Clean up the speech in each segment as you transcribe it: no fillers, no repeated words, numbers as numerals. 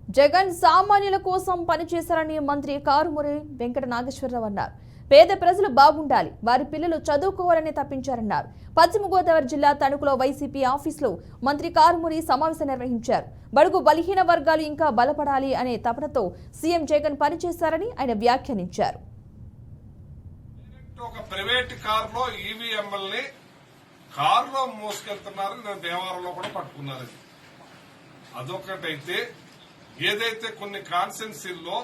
జగన్ సామాన్యుల కోసం పనిచేశారని మంత్రి కారుమూరి వెంకట నాగేశ్వరరావు అన్నారు. పేద ప్రజలు బాగుండాలి, వారి పిల్లలు చదువుకోవాలని తప్పించారన్నారు. పశ్చిమ గోదావరి జిల్లా తణుకులో వైసీపీ ఆఫీసులో మంత్రి కారుమూరి సమావేశం నిర్వహించారు. బడుగు బలహీన వర్గాలు ఇంకా బలపడాలి అనే తపనతో సీఎం జగన్ పనిచేశారని ఆయన వ్యాఖ్యానించారు. ఒక ప్రైవేట్ కారులో ఈవీఎంఎల్ని కారులో మోసుకెళ్తున్నారు. నేను దేవాలయంలో కూడా పట్టుకున్నారు. అదొకటైతే ఏదైతే కొన్ని కాన్స్టిట్యున్సీల్లో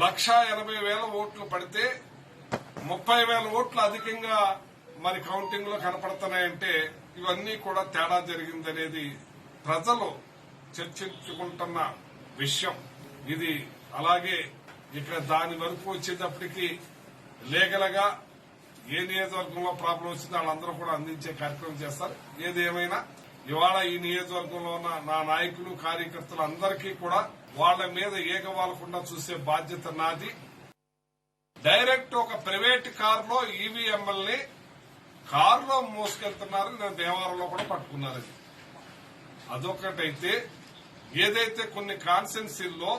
1,80,000 ఓట్లు పడితే 30,000 ఓట్లు అధికంగా మరి కౌంటింగ్ లో కనపడుతున్నాయంటే ఇవన్నీ కూడా తేడా జరిగిందనేది ప్రజలు చర్చించుకుంటున్న విషయం. ఇది అలాగే ఇక్కడ దాని వరకు వచ్చేటప్పటికి లీగల్గా ఏ నియోజకవర్గంలో ప్రాబ్లం వచ్చిందో వాళ్ళందరూ కూడా అందించే కార్యక్రమం చేస్తారు. ఏది ఏమైనా ఇవాళ ఈ నియోజకవర్గంలో ఉన్న నా నాయకులు కార్యకర్తలు అందరికీ కూడా వాళ్ల మీద ఏకవాలకుండా చూసే బాధ్యత నాది. డైరెక్ట్ ఒక ప్రైవేట్ కారులో ఈవీఎంఎల్ని కారులో మోసుకెళ్తున్నారు. నేను దేవాలయంలో కూడా పట్టుకున్నారు. అదొకటైతే ఏదైతే కొన్ని కాన్స్టిట్యున్సీల్లో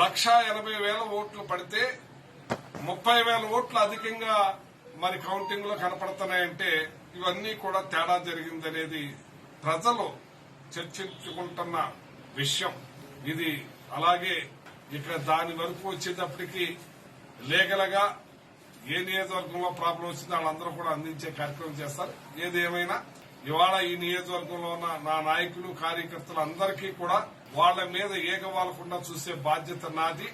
1,80,000 ఓట్లు పడితే 30,000 ఓట్లు అధికంగా మరి కౌంటింగ్ లో కనపడుతున్నాయంటే ఇవన్నీ కూడా తేడా జరిగిందనేది ప్రజలు చర్చించుకుంటున్న విషయం. ఇది అలాగే ఇక్కడ దాని వరకు వచ్చేటప్పటికి లీగల్గా ఏ నియోజకవర్గంలో ప్రాబ్లం వచ్చిందో వాళ్ళందరూ కూడా అందించే కార్యక్రమం చేస్తారు. ఏది ఏమైనా ఇవాళ ఈ నియోజకవర్గంలో ఉన్న నా నాయకులు కార్యకర్తలు అందరికీ కూడా వాళ్ల మీద ఏకవాలకుండా చూసే బాధ్యత నాది.